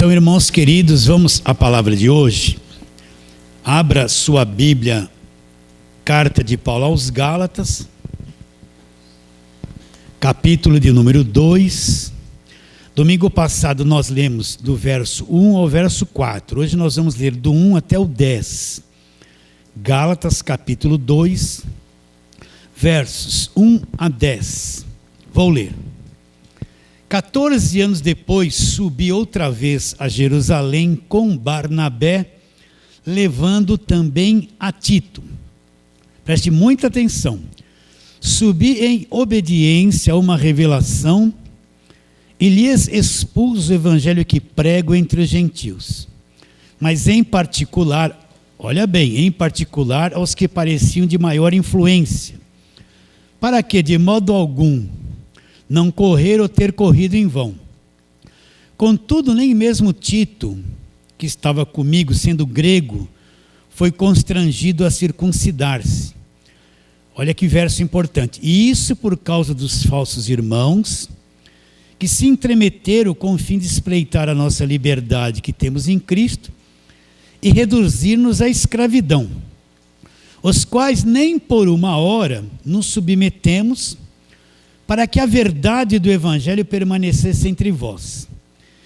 Então, irmãos queridos, vamos à palavra de hoje. Abra sua Bíblia, carta de Paulo aos Gálatas, capítulo de número 2. Domingo passado nós lemos do verso 1 ao verso 4. Hoje nós vamos ler do 1 até o 10. Gálatas, capítulo 2, versos 1 a 10. Vou ler. 14 anos depois, subi outra vez a Jerusalém com Barnabé, levando também a Tito. Preste muita atenção. Subi em obediência a uma revelação e lhes expus o evangelho que prego entre os gentios. Mas em particular, olha bem, em particular aos que pareciam de maior influência, para que de modo algum não correr ou ter corrido em vão. Contudo, nem mesmo Tito, que estava comigo, sendo grego, foi constrangido a circuncidar-se. Olha que verso importante. E isso por causa dos falsos irmãos, que se entremeteram com o fim de espreitar a nossa liberdade que temos em Cristo e reduzir-nos à escravidão, os quais nem por uma hora nos submetemos, para que a verdade do evangelho permanecesse entre vós.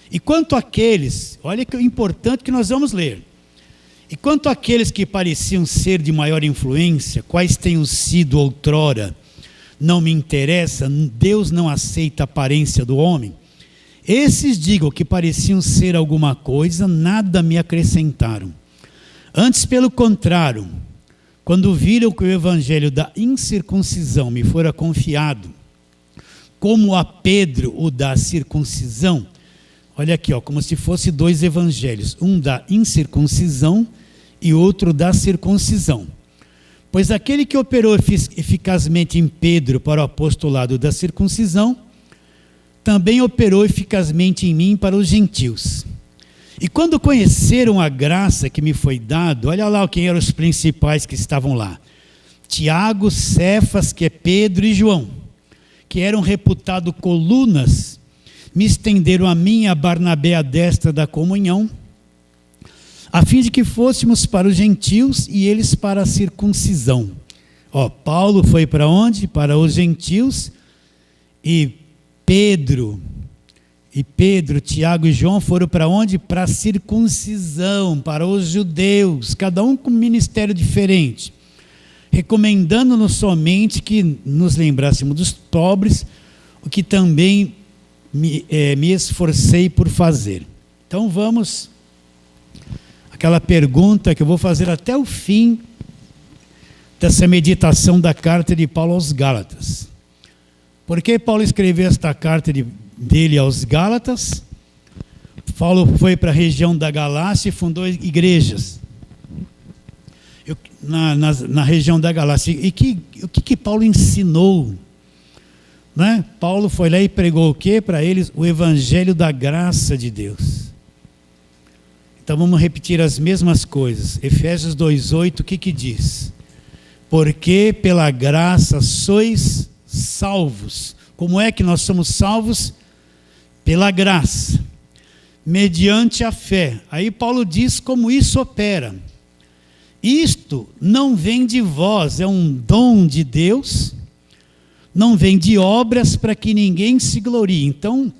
E quanto àqueles, olha que importante que nós vamos ler. E quanto àqueles que pareciam ser de maior influência, quais tenham sido outrora, não me interessa, Deus não aceita a aparência do homem. Esses, digo, que pareciam ser alguma coisa, nada me acrescentaram. Antes, pelo contrário, quando viram que o evangelho da incircuncisão me fora confiado, como a Pedro o da circuncisão, olha aqui, como se fosse dois evangelhos, um da incircuncisão e outro da circuncisão. Pois aquele que operou eficazmente em Pedro para o apostolado da circuncisão, também operou eficazmente em mim para os gentios. E quando conheceram a graça que me foi dada, olha lá quem eram os principais que estavam lá: Tiago, Cefas, que é Pedro, e João, que eram reputados colunas, me estenderam a mim e a Barnabé a destra da comunhão, a fim de que fôssemos para os gentios e eles para a circuncisão. Paulo foi para onde? Para os gentios, e Pedro, Tiago e João foram para onde? Para a circuncisão, para os judeus, cada um com um ministério diferente, recomendando-nos somente que nos lembrássemos dos pobres, o que também me esforcei por fazer. Então vamos, aquela pergunta que eu vou fazer até o fim dessa meditação da carta de Paulo aos Gálatas. Por que Paulo escreveu esta carta dele aos Gálatas? Paulo foi para a região da Galácia e fundou igrejas na região da Galácia. E o que Paulo ensinou? Né? Paulo foi lá e pregou o quê para eles? O evangelho da graça de Deus. Então vamos repetir as mesmas coisas. Efésios 2:8, o que diz? Porque pela graça sois salvos. Como é que nós somos salvos? Pela graça, mediante a fé. Aí Paulo diz como isso opera. Isto não vem de vós, é um dom de Deus, não vem de obras para que ninguém se glorie. Então,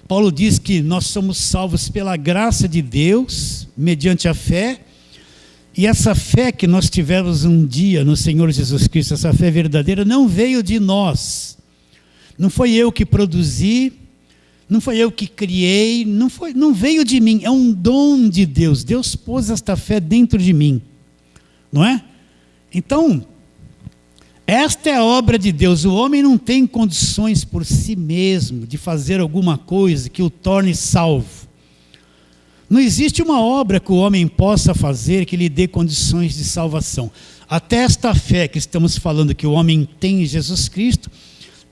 Paulo diz que nós somos salvos pela graça de Deus, mediante a fé, e essa fé que nós tivemos um dia no Senhor Jesus Cristo, essa fé verdadeira, não veio de nós, não foi eu que produzi, não foi eu que criei, não veio de mim, é um dom de Deus. Deus pôs esta fé dentro de mim, não é? Então, esta é a obra de Deus. O homem não tem condições por si mesmo de fazer alguma coisa que o torne salvo. Não existe uma obra que o homem possa fazer que lhe dê condições de salvação. Até esta fé que estamos falando que o homem tem em Jesus Cristo,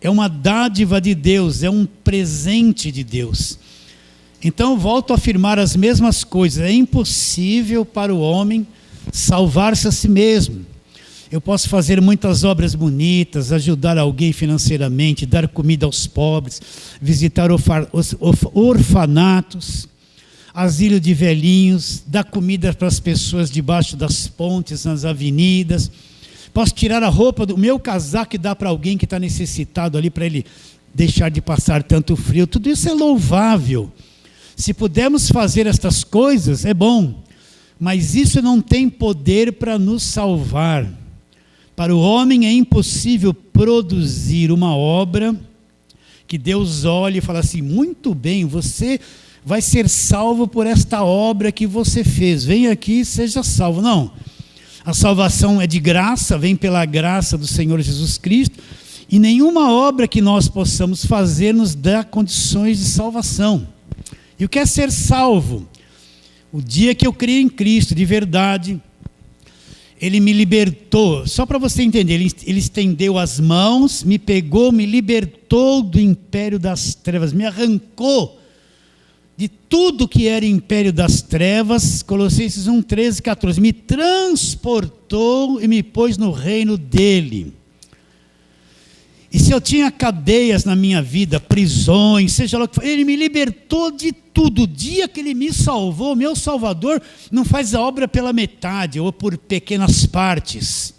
é uma dádiva de Deus, é um presente de Deus. Então, volto a afirmar as mesmas coisas. É impossível para o homem salvar-se a si mesmo. Eu posso fazer muitas obras bonitas, ajudar alguém financeiramente, dar comida aos pobres, visitar orfanatos, asilo de velhinhos, dar comida para as pessoas debaixo das pontes, nas avenidas. Posso tirar a roupa do meu casaco e dar para alguém que está necessitado ali, para ele deixar de passar tanto frio. Tudo isso é louvável. Se pudermos fazer estas coisas, é bom. Mas isso não tem poder para nos salvar. Para o homem é impossível produzir uma obra que Deus olhe e fala assim, muito bem, você vai ser salvo por esta obra que você fez. Vem aqui e seja salvo. Não. A salvação é de graça, vem pela graça do Senhor Jesus Cristo. E nenhuma obra que nós possamos fazer nos dá condições de salvação. E o que é ser salvo? O dia que eu criei em Cristo, de verdade, Ele me libertou. Só para você entender, ele estendeu as mãos, me pegou, me libertou do império das trevas, me arrancou de tudo que era império das trevas, Colossenses 1, 13, 14, me transportou e me pôs no reino dele. E se eu tinha cadeias na minha vida, prisões, seja lá o que for, ele me libertou de tudo. O dia que ele me salvou, meu Salvador não faz a obra pela metade ou por pequenas partes.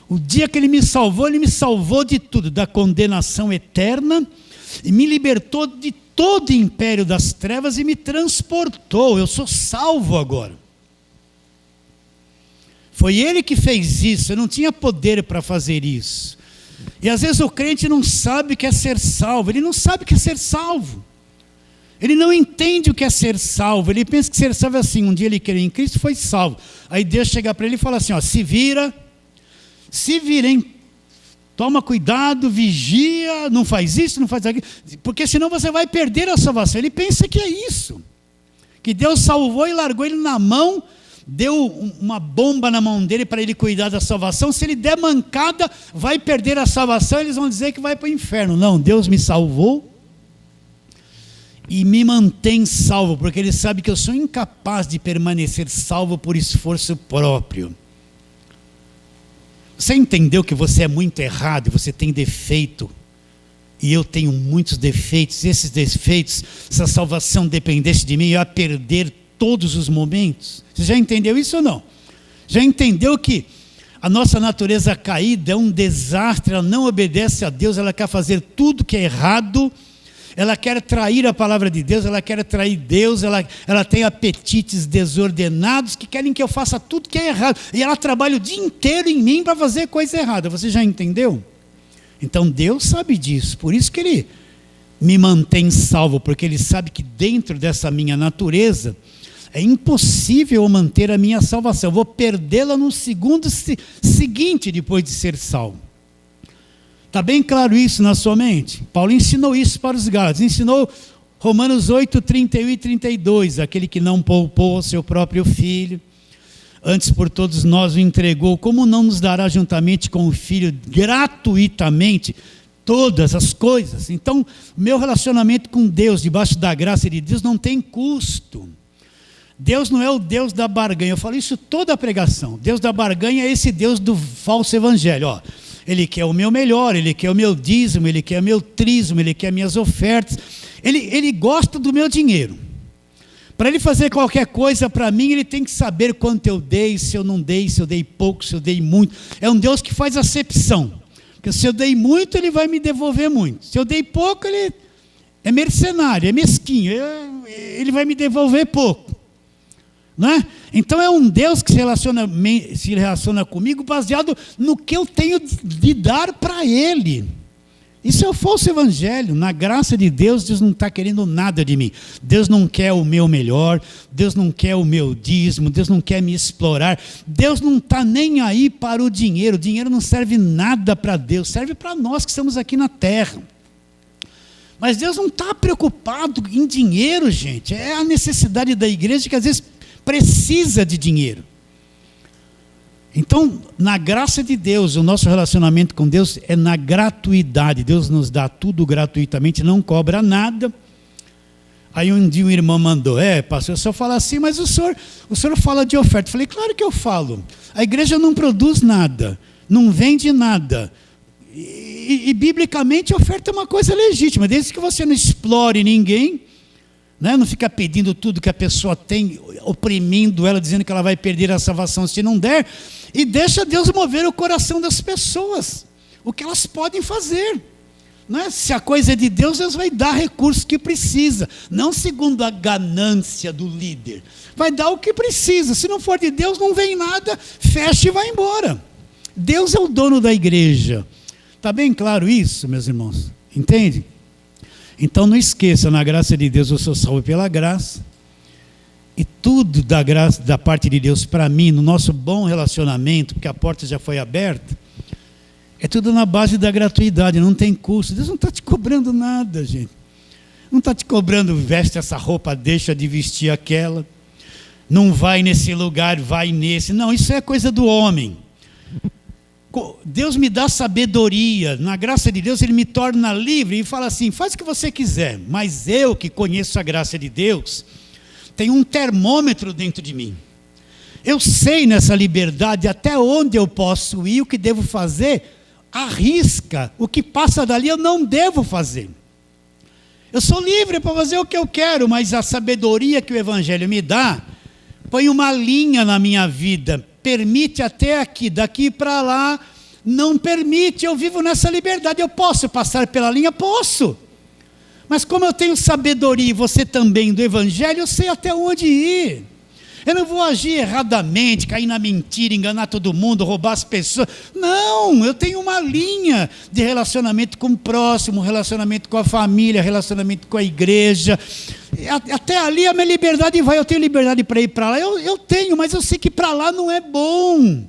O dia que ele me salvou de tudo, da condenação eterna, e me libertou de todo o império das trevas e me transportou. Eu sou salvo agora. Foi ele que fez isso, eu não tinha poder para fazer isso. E às vezes o crente não sabe o que é ser salvo, ele não sabe o que é ser salvo. Ele não entende o que é ser salvo, ele pensa que ser salvo é assim, um dia ele crê em Cristo e foi salvo. Aí Deus chega para ele e fala assim, ó, se vira, hein? Toma cuidado, vigia, não faz isso, não faz aquilo, porque senão você vai perder a salvação. Ele pensa que é isso, que Deus salvou e largou ele na mão, deu uma bomba na mão dele para ele cuidar da salvação. Se ele der mancada, vai perder a salvação, eles vão dizer que vai para o inferno. Não, Deus me salvou e me mantém salvo, porque Ele sabe que eu sou incapaz de permanecer salvo por esforço próprio. Você entendeu que você é muito errado, você tem defeito, e eu tenho muitos defeitos, esses defeitos, se a salvação dependesse de mim, eu ia perder todos os momentos. Você já entendeu isso ou não? Já entendeu que a nossa natureza caída é um desastre, ela não obedece a Deus, ela quer fazer tudo que é errado, ela quer trair a palavra de Deus, ela quer trair Deus, ela tem apetites desordenados que querem que eu faça tudo que é errado, e ela trabalha o dia inteiro em mim para fazer coisa errada. Você já entendeu? Então Deus sabe disso, por isso que Ele me mantém salvo, porque Ele sabe que dentro dessa minha natureza é impossível eu manter a minha salvação, eu vou perdê-la no segundo seguinte depois de ser salvo. Está bem claro isso na sua mente? Paulo ensinou isso para os Gálatas, ensinou Romanos 8, 31 e 32, aquele que não poupou o seu próprio filho, antes por todos nós o entregou, como não nos dará juntamente com o filho gratuitamente todas as coisas? Então, meu relacionamento com Deus, debaixo da graça de Deus, não tem custo. Deus não é o Deus da barganha, eu falo isso toda a pregação. Deus da barganha é esse Deus do falso evangelho, ó. Ele quer o meu melhor, Ele quer o meu dízimo, Ele quer o meu trismo, Ele quer minhas ofertas, Ele gosta do meu dinheiro. Para Ele fazer qualquer coisa para mim, Ele tem que saber quanto eu dei, se eu não dei, se eu dei pouco, se eu dei muito. É um Deus que faz acepção, porque se eu dei muito, Ele vai me devolver muito. Se eu dei pouco, Ele é mercenário, é mesquinho, Ele vai me devolver pouco. Não é? Então é um Deus que se relaciona comigo baseado no que eu tenho de dar para Ele. Isso é o falso evangelho. Na graça de Deus, Deus não está querendo nada de mim. Deus não quer o meu melhor, Deus não quer o meu dízimo, Deus não quer me explorar. Deus não está nem aí para o dinheiro não serve nada para Deus, serve para nós que estamos aqui na terra. Mas Deus não está preocupado em dinheiro, gente. É a necessidade da igreja que às vezes precisa de dinheiro. Então, na graça de Deus, o nosso relacionamento com Deus é na gratuidade. Deus nos dá tudo gratuitamente, não cobra nada. Aí um dia um irmão mandou, pastor, o senhor fala assim, mas o senhor fala de oferta. Eu falei, claro que eu falo. A igreja não produz nada, não vende nada. E biblicamente a oferta é uma coisa legítima, desde que você não explore ninguém, né? Não fica pedindo tudo que a pessoa tem, oprimindo ela, dizendo que ela vai perder a salvação se não der, e deixa Deus mover o coração das pessoas, o que elas podem fazer. Né? Se a coisa é de Deus, Deus vai dar recursos que precisa, não segundo a ganância do líder, vai dar o que precisa. Se não for de Deus, não vem nada, fecha e vai embora. Deus é o dono da igreja. Está bem claro isso, meus irmãos? Entende? Então não esqueça, na graça de Deus eu sou salvo pela graça, e tudo da graça, da parte de Deus para mim, no nosso bom relacionamento, porque a porta já foi aberta, é tudo na base da gratuidade, não tem custo. Deus não está te cobrando nada, gente. Não está te cobrando, veste essa roupa, deixa de vestir aquela. Não vai nesse lugar, vai nesse. Não, isso é coisa do homem. Deus me dá sabedoria. Na graça de Deus, Ele me torna livre e fala assim, faz o que você quiser. Mas eu, que conheço a graça de Deus, tenho um termômetro dentro de mim. Eu sei nessa liberdade até onde eu posso ir, o que devo fazer. Arrisca, o que passa dali eu não devo fazer. Eu sou livre para fazer o que eu quero, mas a sabedoria que o Evangelho me dá, põe uma linha na minha vida, permite até aqui, daqui para lá, não permite, eu vivo nessa liberdade. Eu posso passar pela linha? Posso. Mas como eu tenho sabedoria, e você também do Evangelho, eu sei até onde ir. Eu não vou agir erradamente, cair na mentira, enganar todo mundo, roubar as pessoas. Não, eu tenho uma linha de relacionamento com o próximo, relacionamento com a família, relacionamento com a igreja. Até ali a minha liberdade vai, eu tenho liberdade para ir para lá. Eu tenho, mas eu sei que para lá não é bom.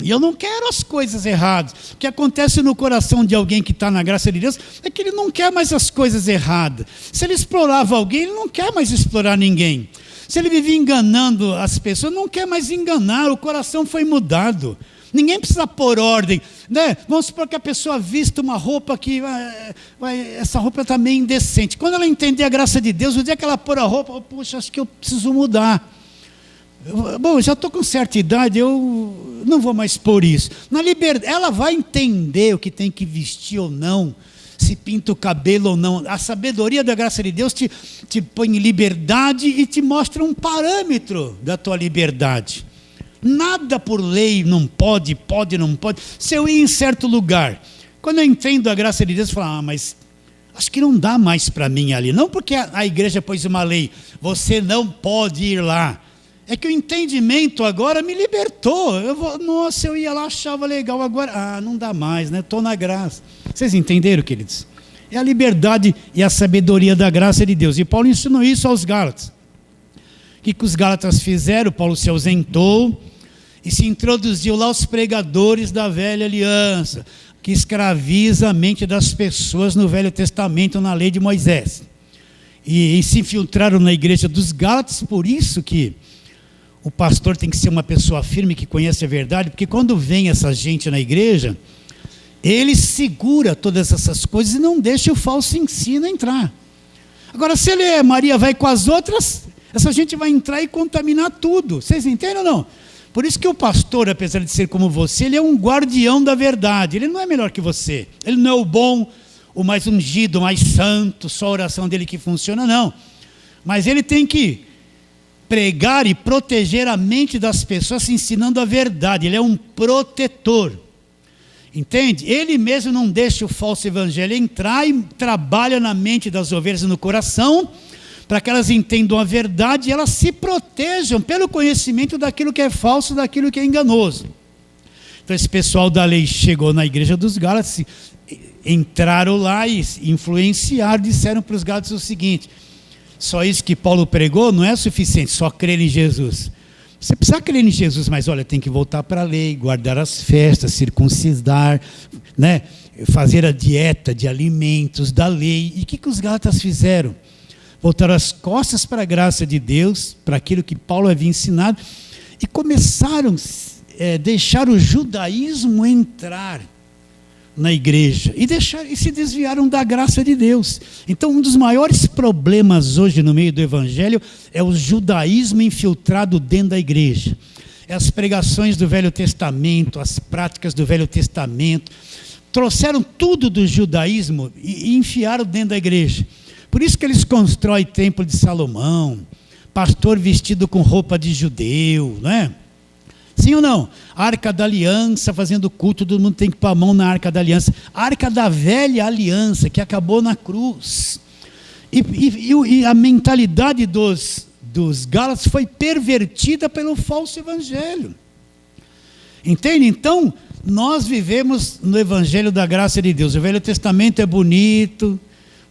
E eu não quero as coisas erradas. O que acontece no coração de alguém que está na graça de Deus é que ele não quer mais as coisas erradas. Se ele explorava alguém, ele não quer mais explorar ninguém. Se ele vivia enganando as pessoas, não quer mais enganar, o coração foi mudado. Ninguém precisa pôr ordem, né? Vamos supor que a pessoa vista uma roupa que essa roupa está meio indecente. Quando ela entender a graça de Deus, o dia que ela pôr a roupa, puxa, acho que eu preciso mudar. Bom, já estou com certa idade, eu não vou mais pôr isso. Na liberdade, ela vai entender o que tem que vestir ou não, se pinta o cabelo ou não. A sabedoria da graça de Deus te põe em liberdade e te mostra um parâmetro da tua liberdade. Nada por lei, não pode, não pode. Se eu ir em certo lugar, quando eu entendo a graça de Deus, eu falo, mas acho que não dá mais para mim ali. Não porque a igreja pôs uma lei, você não pode ir lá. É que o entendimento agora me libertou. Nossa, eu ia lá, achava legal, agora, não dá mais, né? Estou na graça. Vocês entenderam, queridos? É a liberdade e a sabedoria da graça de Deus. E Paulo ensinou isso aos Gálatas. O que os Gálatas fizeram? Paulo se ausentou e se introduziu lá aos pregadores da velha aliança, que escraviza a mente das pessoas no Velho Testamento, na lei de Moisés. E se infiltraram na igreja dos Gálatas, por isso que o pastor tem que ser uma pessoa firme, que conhece a verdade, porque quando vem essa gente na igreja, ele segura todas essas coisas e não deixa o falso ensino entrar. Agora, se Maria vai com as outras, essa gente vai entrar e contaminar tudo. Vocês entendem ou não? Por isso que o pastor, apesar de ser como você, ele é um guardião da verdade. Ele não é melhor que você. Ele não é o bom, o mais ungido, o mais santo, só a oração dele que funciona, não. Mas ele tem que pregar e proteger a mente das pessoas, ensinando a verdade. Ele é um protetor. Entende? Ele mesmo não deixa o falso evangelho entrar e trabalha na mente das ovelhas e no coração, para que elas entendam a verdade e elas se protejam pelo conhecimento daquilo que é falso, daquilo que é enganoso. Então esse pessoal da lei chegou na igreja dos Gálatas, entraram lá e influenciaram, disseram para os Gálatas o seguinte: só isso que Paulo pregou não é suficiente, só crer em Jesus. Você precisa crer em Jesus, mas olha, tem que voltar para a lei, guardar as festas, circuncidar, né? Fazer a dieta de alimentos da lei. E o que os Gálatas fizeram? Voltaram as costas para a graça de Deus, para aquilo que Paulo havia ensinado, e começaram a deixar o judaísmo entrar na igreja, e se desviaram da graça de Deus. Então um dos maiores problemas hoje no meio do evangelho é o judaísmo infiltrado dentro da igreja. É as pregações do Velho Testamento, as práticas do Velho Testamento, trouxeram tudo do judaísmo e enfiaram dentro da igreja. Por isso que eles constroem templo de Salomão, pastor vestido com roupa de judeu, não é? Sim ou não? Arca da Aliança, fazendo culto, todo mundo tem que pôr a mão na Arca da Aliança. Arca da velha aliança, que acabou na cruz. E a mentalidade dos Gálatas foi pervertida pelo falso evangelho. Entende? Então, nós vivemos no evangelho da graça de Deus. O Velho Testamento é bonito,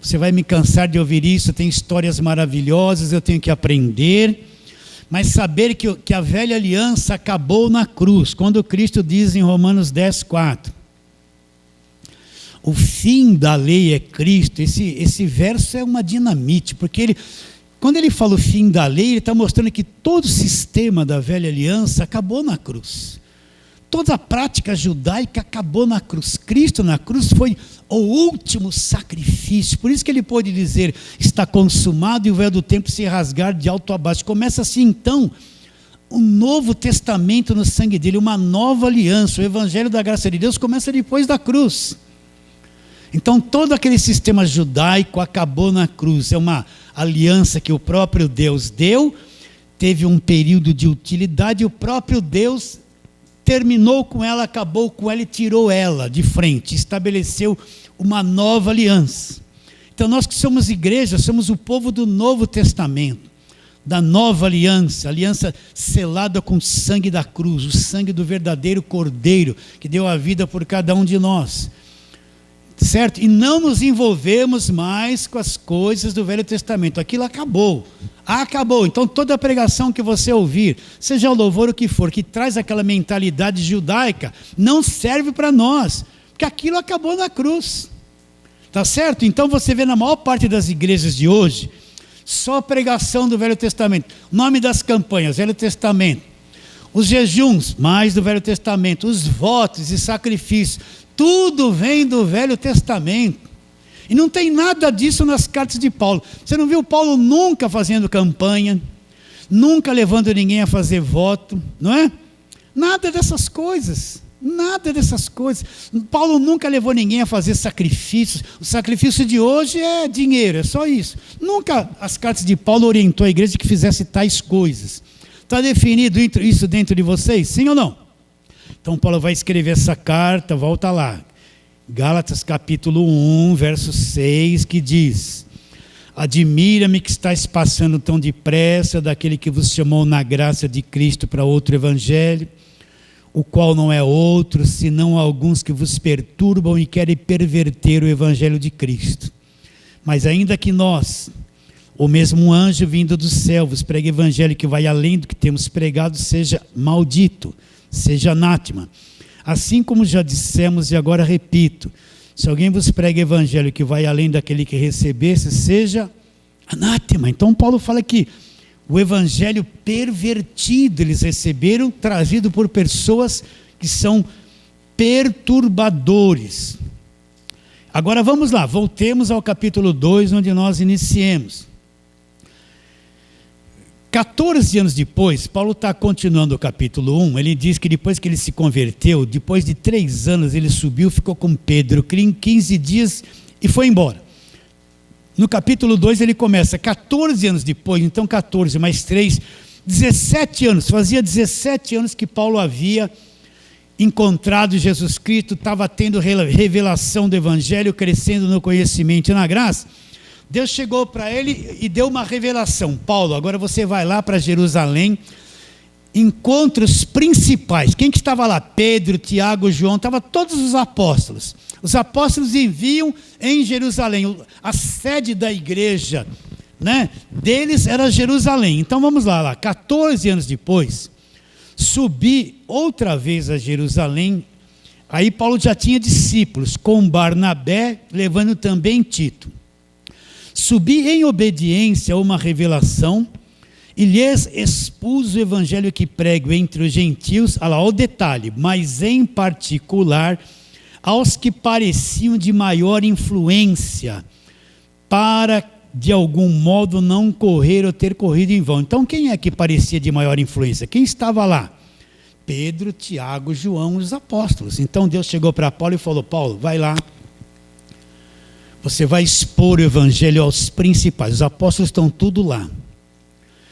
você vai me cansar de ouvir isso, tem histórias maravilhosas, eu tenho que aprender. Mas saber que a velha aliança acabou na cruz, quando Cristo diz em Romanos 10:4, o fim da lei é Cristo. Esse verso é uma dinamite, porque quando ele fala o fim da lei, ele está mostrando que todo o sistema da velha aliança acabou na cruz. Toda a prática judaica acabou na cruz. Cristo na cruz foi o último sacrifício. Por isso que ele pôde dizer, está consumado, e o véu do templo se rasgar de alto a baixo. Começa assim então, um novo testamento no sangue dele, uma nova aliança. O evangelho da graça de Deus começa depois da cruz. Então todo aquele sistema judaico acabou na cruz. É uma aliança que o próprio Deus deu, teve um período de utilidade, e o próprio Deus terminou com ela, acabou com ela e tirou ela de frente, estabeleceu uma nova aliança. Então nós que somos igreja, somos o povo do Novo Testamento, da nova aliança, aliança selada com o sangue da cruz, o sangue do verdadeiro Cordeiro, que deu a vida por cada um de nós. Certo? E não nos envolvemos mais com as coisas do Velho Testamento. Aquilo acabou. Acabou. Então toda a pregação que você ouvir, seja o louvor o que for, que traz aquela mentalidade judaica, não serve para nós, porque aquilo acabou na cruz. Tá certo? Então você vê na maior parte das igrejas de hoje, só a pregação do Velho Testamento. Nome das campanhas, Velho Testamento. Os jejuns, mais do Velho Testamento. Os votos e sacrifícios, tudo vem do Velho Testamento. E não tem nada disso nas cartas de Paulo. Você não viu Paulo nunca fazendo campanha, nunca levando ninguém a fazer voto, não é? Nada dessas coisas. Nada dessas coisas. Paulo nunca levou ninguém a fazer sacrifícios. O sacrifício de hoje é dinheiro, é só isso. Nunca as cartas de Paulo orientou a igreja que fizesse tais coisas. Está definido isso dentro de vocês? Sim ou não? Então Paulo vai escrever essa carta, volta lá. Gálatas capítulo 1, verso 6, que diz: admira-me que estáis passando tão depressa daquele que vos chamou na graça de Cristo para outro evangelho, o qual não é outro, senão alguns que vos perturbam e querem perverter o evangelho de Cristo. Mas ainda que nós, ou mesmo um anjo vindo do céu, vos pregue evangelho que vai além do que temos pregado, seja maldito, seja anátema. Assim como já dissemos e agora repito, se alguém vos prega evangelho que vai além daquele que recebesse, seja anátema. Então Paulo fala que o evangelho pervertido eles receberam, trazido por pessoas que são perturbadores. Agora vamos lá, voltemos ao capítulo 2, onde nós iniciemos. 14 anos depois, Paulo está continuando o capítulo 1, ele diz que depois que ele se converteu, depois de 3 anos ele subiu, ficou com Pedro 15 dias e foi embora. No capítulo 2 ele começa 14 anos depois, então 14 mais 3, 17 anos, fazia 17 anos que Paulo havia encontrado Jesus Cristo, estava tendo revelação do Evangelho, crescendo no conhecimento e na graça. Deus chegou para ele e deu uma revelação: Paulo, agora você vai lá para Jerusalém, encontra os principais. Quem que estava lá? Pedro, Tiago, João, estavam todos os apóstolos. Os apóstolos enviam em Jerusalém, a sede da igreja, né, deles era Jerusalém. Então vamos lá, 14 anos depois, subi outra vez a Jerusalém. Aí Paulo já tinha discípulos, com Barnabé, levando também Tito. Subi em obediência a uma revelação e lhes expus o evangelho que prego entre os gentios, olha lá o detalhe, mas em particular aos que pareciam de maior influência, para de algum modo não correr ou ter corrido em vão. Então quem é que parecia de maior influência? Quem estava lá? Pedro, Tiago, João, os apóstolos. Então Deus chegou para Paulo e falou: Paulo, vai lá, Você vai expor o evangelho aos principais. Os apóstolos estão tudo lá.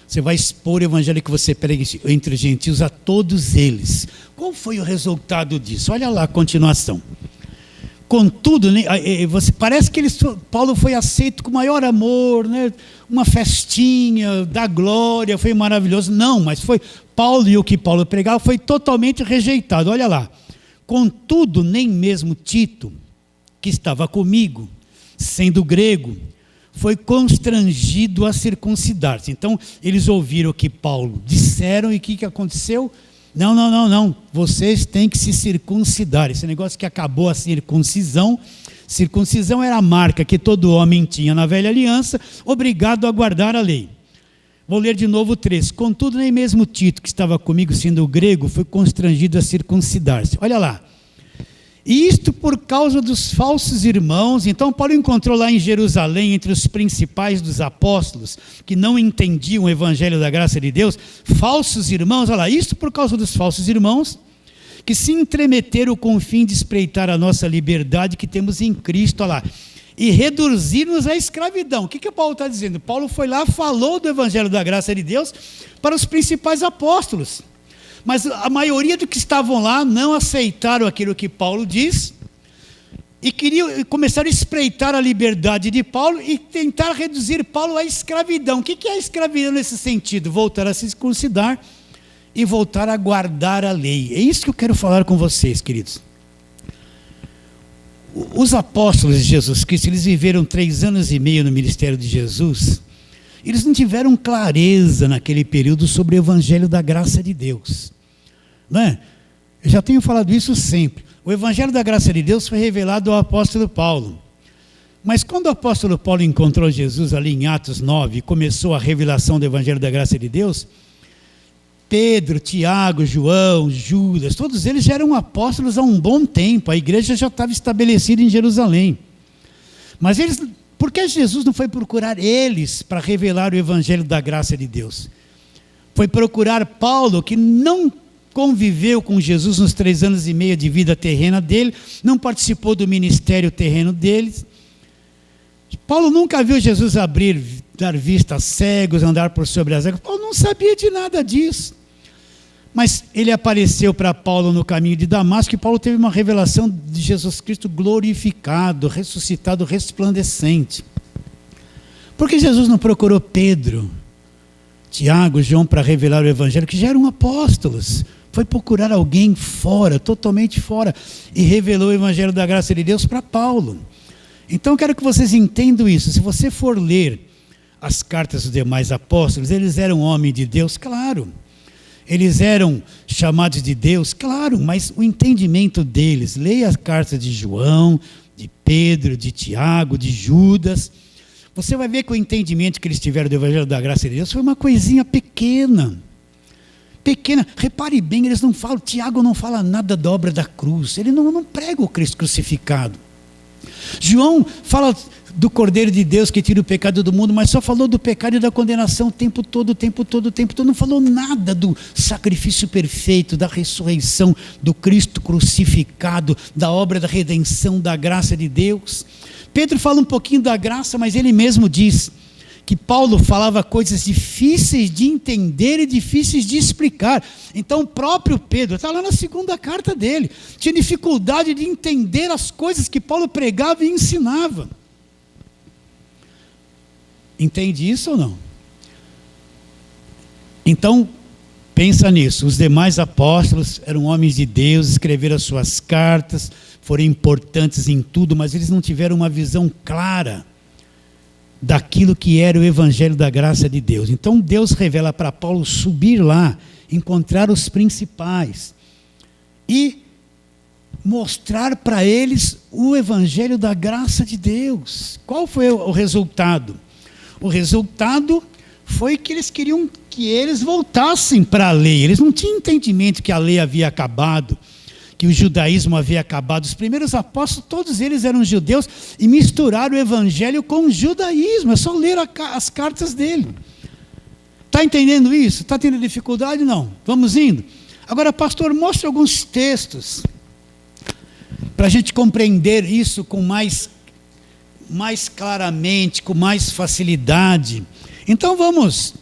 Você vai expor o evangelho que você prega entre os gentios a todos eles. Qual foi o resultado disso? Olha lá a continuação. Contudo, parece que Paulo foi aceito com maior amor, né? Uma festinha da glória, foi maravilhoso. Não, mas foi Paulo, e o que Paulo pregava foi totalmente rejeitado. Olha lá. Contudo, nem mesmo Tito, que estava comigo, sendo grego, foi constrangido a circuncidar-se. Então, eles ouviram o que Paulo disseram e o que aconteceu? Não, vocês têm que se circuncidar. Esse negócio que acabou a circuncisão. Circuncisão era a marca que todo homem tinha na velha aliança, obrigado a guardar a lei. Vou ler de novo o 3. Contudo, nem mesmo Tito, que estava comigo sendo grego, foi constrangido a circuncidar-se. Olha lá. E isto por causa dos falsos irmãos. Então Paulo encontrou lá em Jerusalém, entre os principais dos apóstolos, que não entendiam o evangelho da graça de Deus, falsos irmãos. Olha lá, isto por causa dos falsos irmãos, que se entremeteram com o fim de espreitar a nossa liberdade que temos em Cristo. Olha lá, e reduzir-nos à escravidão. O que Paulo está dizendo? Paulo foi lá, falou do evangelho da graça de Deus para os principais apóstolos. Mas a maioria dos que estavam lá não aceitaram aquilo que Paulo diz e começaram a espreitar a liberdade de Paulo e tentar reduzir Paulo à escravidão. O que é a escravidão nesse sentido? Voltar a se circuncidar e voltar a guardar a lei. É isso que eu quero falar com vocês, queridos. Os apóstolos de Jesus Cristo, eles viveram 3 anos e meio no ministério de Jesus. Eles não tiveram clareza naquele período sobre o evangelho da graça de Deus. Não é? Eu já tenho falado isso sempre. O evangelho da graça de Deus foi revelado ao apóstolo Paulo. Mas quando o apóstolo Paulo encontrou Jesus ali em Atos 9 e começou a revelação do evangelho da graça de Deus, Pedro, Tiago, João, Judas, todos eles já eram apóstolos há um bom tempo. A igreja já estava estabelecida em Jerusalém. Mas por que Jesus não foi procurar eles para revelar o evangelho da graça de Deus? Foi procurar Paulo, que não conviveu com Jesus nos 3 anos e meio de vida terrena dele, não participou do ministério terreno deles. Paulo nunca viu Jesus dar vista a cegos, andar por sobre as águas. Paulo não sabia de nada disso. Mas ele apareceu para Paulo no caminho de Damasco e Paulo teve uma revelação de Jesus Cristo glorificado, ressuscitado, resplandecente. Por que Jesus não procurou Pedro, Tiago, João para revelar o evangelho, que já eram apóstolos? Foi procurar alguém fora, totalmente fora, e revelou o evangelho da graça de Deus para Paulo. Então eu quero que vocês entendam isso. Se você for ler as cartas dos demais apóstolos, eles eram homens de Deus, claro. Eles eram chamados de Deus, claro, mas o entendimento deles, leia as cartas de João, de Pedro, de Tiago, de Judas, você vai ver que o entendimento que eles tiveram do evangelho da graça de Deus foi uma coisinha pequena. Repare bem, eles não falam, Tiago não fala nada da obra da cruz, ele não prega o Cristo crucificado. João fala do Cordeiro de Deus que tira o pecado do mundo, mas só falou do pecado e da condenação o tempo todo, não falou nada do sacrifício perfeito, da ressurreição, do Cristo crucificado, da obra da redenção, da graça de Deus. Pedro fala um pouquinho da graça, mas ele mesmo diz que Paulo falava coisas difíceis de entender e difíceis de explicar. Então o próprio Pedro, está lá na 2ª carta dele, tinha dificuldade de entender as coisas que Paulo pregava e ensinava. Entende isso ou não? Então, pensa nisso. Os demais apóstolos eram homens de Deus, escreveram as suas cartas, foram importantes em tudo, mas eles não tiveram uma visão clara daquilo que era o evangelho da graça de Deus. Então Deus revela para Paulo subir lá, encontrar os principais e mostrar para eles o evangelho da graça de Deus. Qual foi o resultado? O resultado foi que eles queriam que eles voltassem para a lei. Eles não tinham entendimento que a lei havia acabado, que o judaísmo havia acabado. Os primeiros apóstolos, todos eles eram judeus e misturaram o evangelho com o judaísmo. É só ler as cartas dele. Está entendendo isso? Está tendo dificuldade? Não. Vamos indo? Agora, pastor, mostre alguns textos para a gente compreender isso com mais mais claramente, com mais facilidade. Então vamos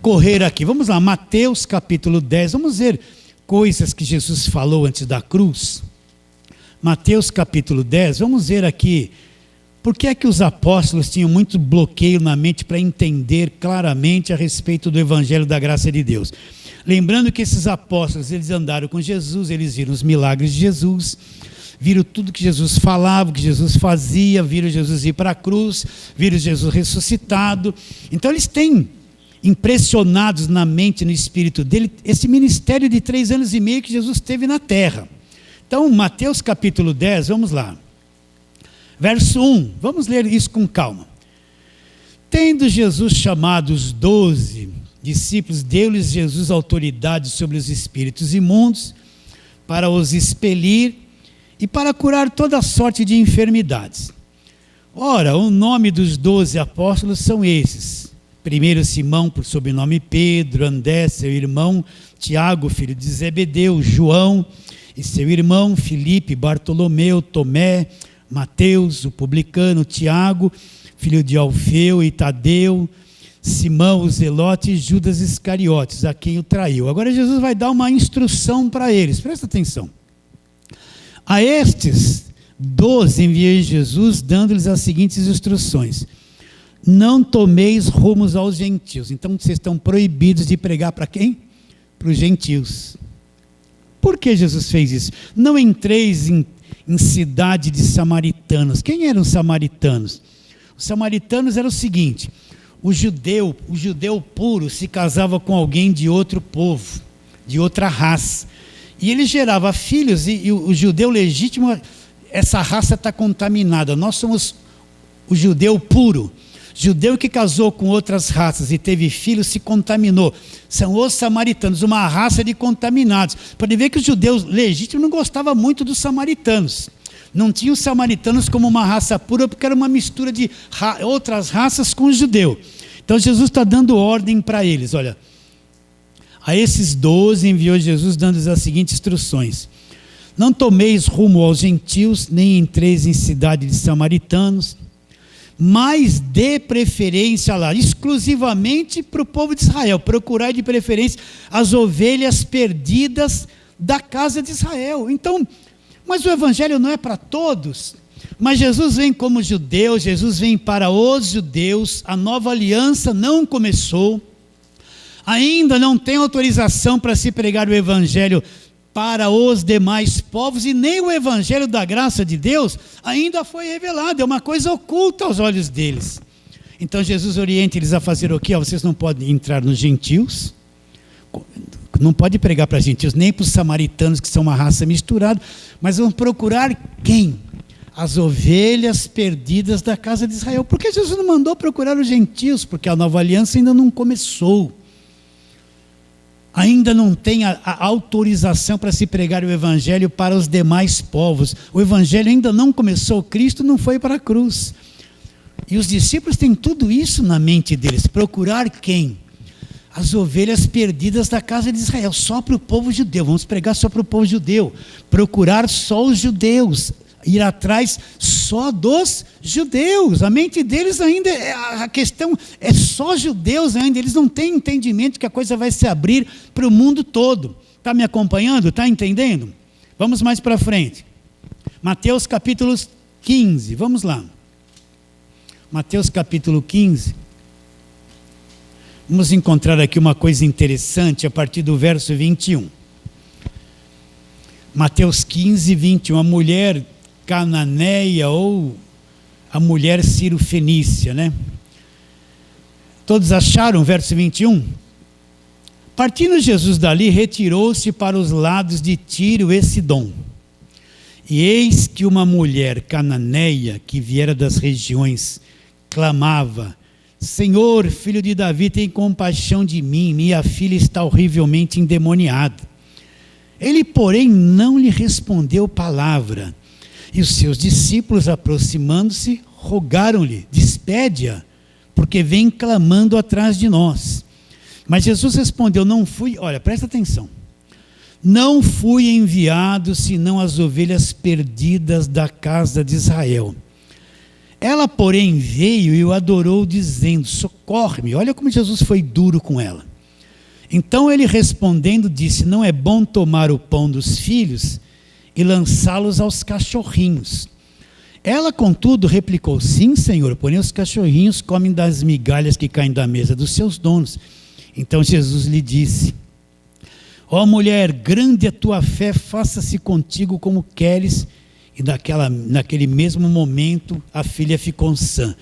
correr aqui, vamos lá, Mateus capítulo 10, vamos ver coisas que Jesus falou antes da cruz. Mateus capítulo 10, vamos ver aqui, por que é que os apóstolos tinham muito bloqueio na mente para entender claramente a respeito do Evangelho da graça de Deus. Lembrando que esses apóstolos, eles andaram com Jesus, eles viram os milagres de Jesus, viram tudo que Jesus falava, que Jesus fazia, viram Jesus ir para a cruz, viram Jesus ressuscitado. Então eles têm impressionados na mente, no espírito dele, esse ministério de 3 anos e meio que Jesus teve na terra. Então, Mateus capítulo 10, vamos lá. Verso 1, vamos ler isso com calma. Tendo Jesus chamado os 12 discípulos, deu-lhes Jesus autoridade sobre os espíritos imundos, para os expelir e para curar toda sorte de enfermidades. Ora, o nome dos 12 apóstolos são esses: primeiro Simão, por sobrenome Pedro, André, seu irmão, Tiago, filho de Zebedeu, João e seu irmão, Filipe, Bartolomeu, Tomé, Mateus, o publicano, Tiago, filho de Alfeu e Tadeu, Simão, o Zelote e Judas Iscariotes, a quem o traiu. Agora Jesus vai dar uma instrução para eles, presta atenção. A estes 12 enviei Jesus, dando-lhes as seguintes instruções: não tomeis rumos aos gentios. Então vocês estão proibidos de pregar para quem? Para os gentios. Por que Jesus fez isso? Não entreis em cidade de samaritanos. Quem eram os samaritanos? Os samaritanos eram o seguinte: o judeu puro se casava com alguém de outro povo, de outra raça, e ele gerava filhos, e o judeu legítimo, essa raça está contaminada. Nós somos o judeu puro. Judeu que casou com outras raças e teve filhos se contaminou. São os samaritanos, uma raça de contaminados. Pode ver que os judeus legítimos não gostavam muito dos samaritanos. Não tinham os samaritanos como uma raça pura, porque era uma mistura de outras raças com o judeu. Então Jesus está dando ordem para eles. Olha, a esses 12 enviou Jesus, dando-lhes as seguintes instruções: não tomeis rumo aos gentios, nem entreis em cidade de samaritanos, mas dê preferência lá, exclusivamente para o povo de Israel. Procurai de preferência as ovelhas perdidas da casa de Israel. Então, mas o evangelho não é para todos. Mas Jesus vem como judeu, Jesus vem para os judeus. A nova aliança não começou, ainda não tem autorização para se pregar o evangelho para os demais povos, e nem o evangelho da graça de Deus ainda foi revelado, é uma coisa oculta aos olhos deles. Então Jesus orienta eles a fazer o quê? Vocês não podem entrar nos gentios, não pode pregar para gentios, nem para os samaritanos, que são uma raça misturada, mas vão procurar quem? As ovelhas perdidas da casa de Israel. Por que Jesus não mandou procurar os gentios? Porque a nova aliança ainda não começou. Ainda não tem a autorização para se pregar o evangelho para os demais povos. O evangelho ainda não começou, Cristo não foi para a cruz. E os discípulos têm tudo isso na mente deles. Procurar quem? As ovelhas perdidas da casa de Israel, só para o povo judeu. Vamos pregar só para o povo judeu. Procurar só os judeus. Ir atrás só dos judeus. A mente deles ainda, a questão é só judeus ainda. Eles não têm entendimento que a coisa vai se abrir para o mundo todo. Está me acompanhando? Está entendendo? Vamos mais para frente. Mateus capítulo 15, vamos lá. Mateus capítulo 15. Vamos encontrar aqui uma coisa interessante a partir do verso 21. Mateus 15, 21. A mulher cananeia, ou a mulher Ciro-fenícia, né? Todos acharam o verso 21? Partindo Jesus dali, retirou-se para os lados de Tiro e Sidom. E eis que uma mulher cananeia, que viera das regiões, clamava: Senhor, filho de Davi, tem compaixão de mim, minha filha está horrivelmente endemoniada. Ele, porém, não lhe respondeu palavra. E os seus discípulos, aproximando-se, rogaram-lhe: despede-a, porque vem clamando atrás de nós. Mas Jesus respondeu: não fui, olha, presta atenção, não fui enviado senão as ovelhas perdidas da casa de Israel. Ela, porém, veio e o adorou, dizendo: socorre-me. Olha como Jesus foi duro com ela. Então ele respondendo disse: não é bom tomar o pão dos filhos e lançá-los aos cachorrinhos. Ela, contudo, replicou: sim, Senhor, porém os cachorrinhos comem das migalhas que caem da mesa dos seus donos. Então Jesus lhe disse: ó mulher, grande é a tua fé, faça-se contigo como queres. E naquele mesmo momento a filha ficou sã.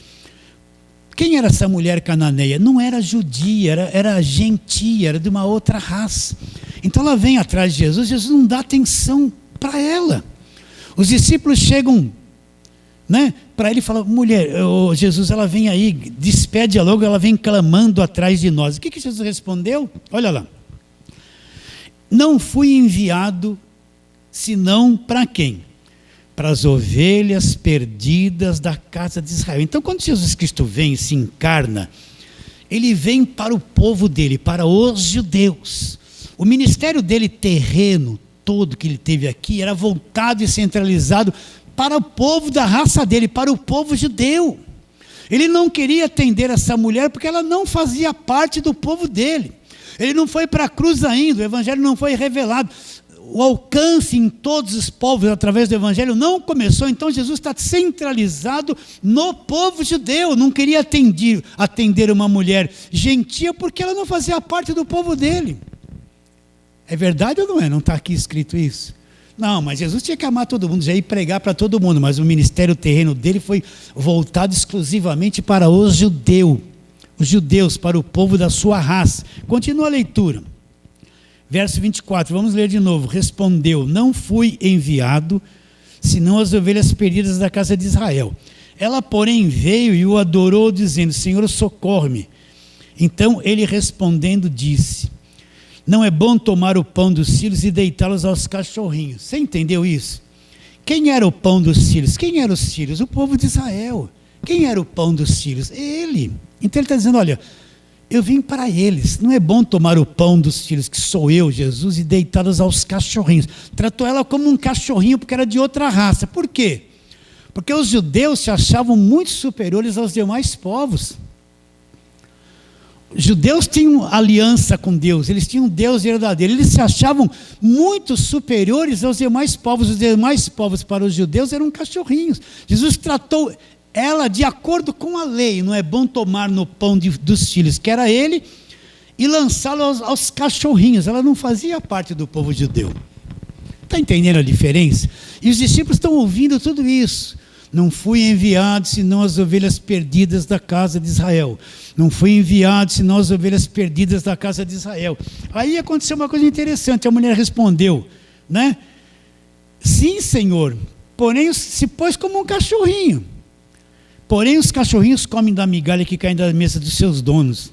Quem era essa mulher cananeia? Não era judia, era gentia, era de uma outra raça. Então ela vem atrás de Jesus, Jesus não dá atenção para ela. Os discípulos chegam, né, para ele e falam: mulher, Jesus, ela vem aí, despede logo, ela vem clamando atrás de nós. O que Jesus respondeu? Olha lá. Não fui enviado senão para quem? Para as ovelhas perdidas da casa de Israel. Então, quando Jesus Cristo vem e se encarna, ele vem para o povo dele, para os judeus. O ministério dele terreno, todo que ele teve aqui, era voltado e centralizado para o povo da raça dele, para o povo judeu. Ele não queria atender essa mulher porque ela não fazia parte do povo dele. Ele não foi para a cruz ainda, o evangelho não foi revelado. O alcance em todos os povos através do evangelho não começou. Então Jesus está centralizado no povo judeu. Não queria atender uma mulher gentia porque ela não fazia parte do povo dele. É verdade ou não é? Não está aqui escrito isso? Não, mas Jesus tinha que amar todo mundo, já ia pregar para todo mundo, mas o ministério terreno dele foi voltado exclusivamente para os judeus, para o povo da sua raça. Continua a leitura. Verso 24, vamos ler de novo. Respondeu: não fui enviado, senão as ovelhas perdidas da casa de Israel. Ela, porém, veio e o adorou, dizendo: Senhor, socorre-me. Então ele respondendo disse: não é bom tomar o pão dos filhos e deitá-los aos cachorrinhos. Você entendeu isso? Quem era o pão dos filhos? Quem eram os filhos? O povo de Israel. Quem era o pão dos filhos? Ele. Então ele está dizendo: olha, eu vim para eles. Não é bom tomar o pão dos filhos, que sou eu, Jesus, e deitá-los aos cachorrinhos. Tratou ela como um cachorrinho porque era de outra raça. Por quê? Porque os judeus se achavam muito superiores aos demais povos. Os judeus tinham aliança com Deus, eles tinham Deus verdadeiro, eles se achavam muito superiores aos demais povos. Os demais povos para os judeus eram cachorrinhos. Jesus tratou ela de acordo com a lei. Não é bom tomar no pão dos filhos, que era ele, e lançá-lo aos cachorrinhos. Ela não fazia parte do povo judeu. Está entendendo a diferença? E os discípulos estão ouvindo tudo isso. Não fui enviado senão as ovelhas perdidas da casa de Israel. Não fui enviado senão as ovelhas perdidas da casa de Israel. Aí aconteceu uma coisa interessante. A mulher respondeu, né? Sim, Senhor, porém se pôs como um cachorrinho. Porém os cachorrinhos comem da migalha que cai da mesa dos seus donos.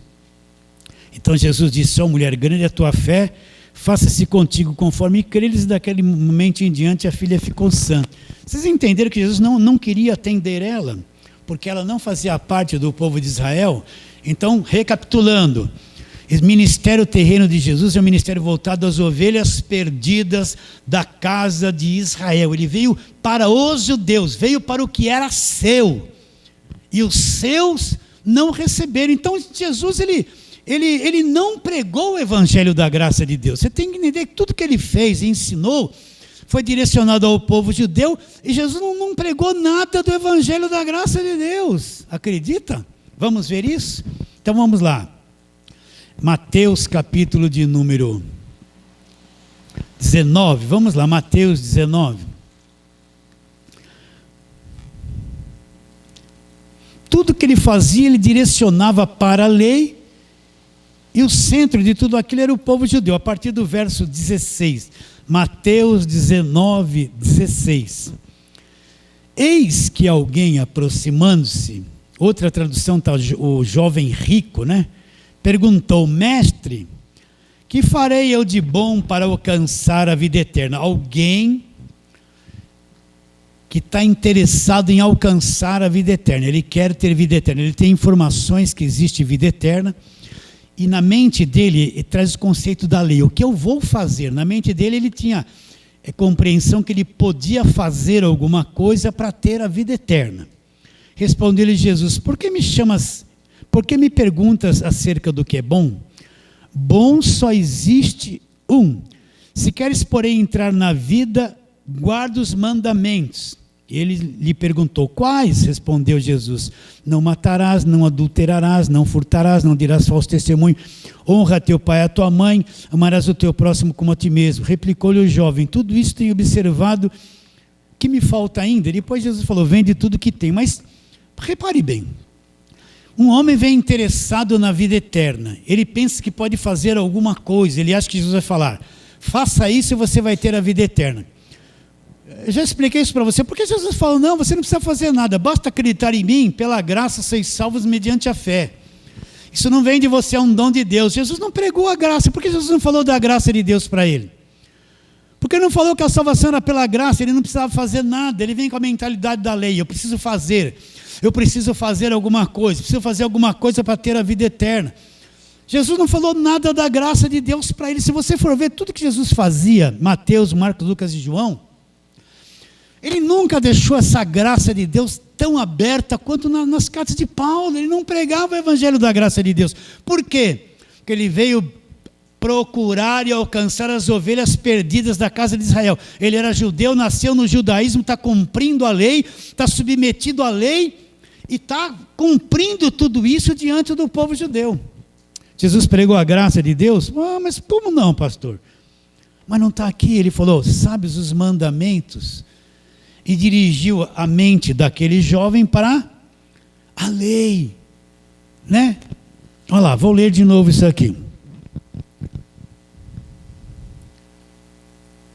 Então Jesus disse: ó mulher, grande é a tua fé, faça-se contigo conforme creres. E daquele momento em diante a filha ficou sã. Vocês entenderam que Jesus não queria atender ela, porque ela não fazia parte do povo de Israel? Então, recapitulando, o ministério terreno de Jesus é um ministério voltado às ovelhas perdidas da casa de Israel. Ele veio para os judeus, veio para o que era seu, e os seus não receberam. Então Jesus ele não pregou o evangelho da graça de Deus. Você tem que entender que tudo que ele fez e ensinou foi direcionado ao povo judeu, e Jesus não pregou nada do evangelho da graça de Deus. Acredita? Vamos ver isso? Então vamos lá. Mateus capítulo de número 19. Vamos lá, Mateus 19. Tudo que ele fazia, ele direcionava para a lei, e o centro de tudo aquilo era o povo judeu. A partir do verso 16, Mateus 19, 16. Eis que alguém aproximando-se, outra tradução está o jovem rico, né? Perguntou: mestre, que farei eu de bom para alcançar a vida eterna? Alguém que está interessado em alcançar a vida eterna, ele quer ter vida eterna, ele tem informações que existe vida eterna, e na mente dele ele traz o conceito da lei. O que eu vou fazer? Na mente dele ele tinha compreensão que ele podia fazer alguma coisa para ter a vida eterna. Respondeu-lhe Jesus: por que me perguntas acerca do que é bom? Bom só existe um. Se queres, porém, entrar na vida, guarda os mandamentos. Ele lhe perguntou: quais? Respondeu Jesus: não matarás, não adulterarás, não furtarás, não dirás falso testemunho, honra a teu pai e a tua mãe, amarás o teu próximo como a ti mesmo. Replicou-lhe o jovem: tudo isso tenho observado, que me falta ainda? E depois Jesus falou: vende tudo que tem. Mas repare bem, um homem vem interessado na vida eterna, ele pensa que pode fazer alguma coisa, ele acha que Jesus vai falar: faça isso e você vai ter a vida eterna. Eu já expliquei isso para você, porque Jesus falou: não, você não precisa fazer nada, basta acreditar em mim, pela graça sois salvos mediante a fé. Isso não vem de você, é um dom de Deus. Jesus não pregou a graça. Por que Jesus não falou da graça de Deus para ele? Porque ele não falou que a salvação era pela graça, ele não precisava fazer nada. Ele vem com a mentalidade da lei: eu preciso fazer alguma coisa, preciso fazer alguma coisa para ter a vida eterna. Jesus não falou nada da graça de Deus para ele. Se você for ver tudo que Jesus fazia, Mateus, Marcos, Lucas e João, ele nunca deixou essa graça de Deus tão aberta quanto nas cartas de Paulo. Ele não pregava o evangelho da graça de Deus. Por quê? Porque ele veio procurar e alcançar as ovelhas perdidas da casa de Israel. Ele era judeu, nasceu no judaísmo, está cumprindo a lei, está submetido à lei e está cumprindo tudo isso diante do povo judeu. Jesus pregou a graça de Deus? Mas como não, pastor? Mas não está aqui. Ele falou: sabes os mandamentos? E dirigiu a mente daquele jovem para a lei, né? Olha lá, vou ler de novo isso aqui.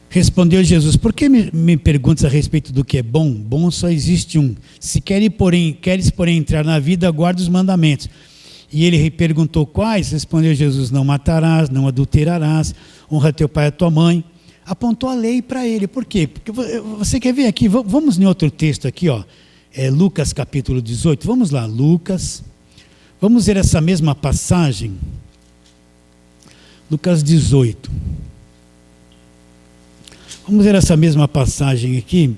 Respondeu Jesus: por que me perguntas a respeito do que é bom? Bom só existe um. Se queres, porém, entrar na vida, guarda os mandamentos. E ele perguntou: quais? Respondeu Jesus: não matarás, não adulterarás, honra teu pai e a tua mãe. Apontou a lei para ele. Por quê? Porque você quer ver aqui, vamos em outro texto aqui, ó. Lucas capítulo 18, vamos lá, Lucas, vamos ver essa mesma passagem, Lucas 18, vamos ver essa mesma passagem aqui.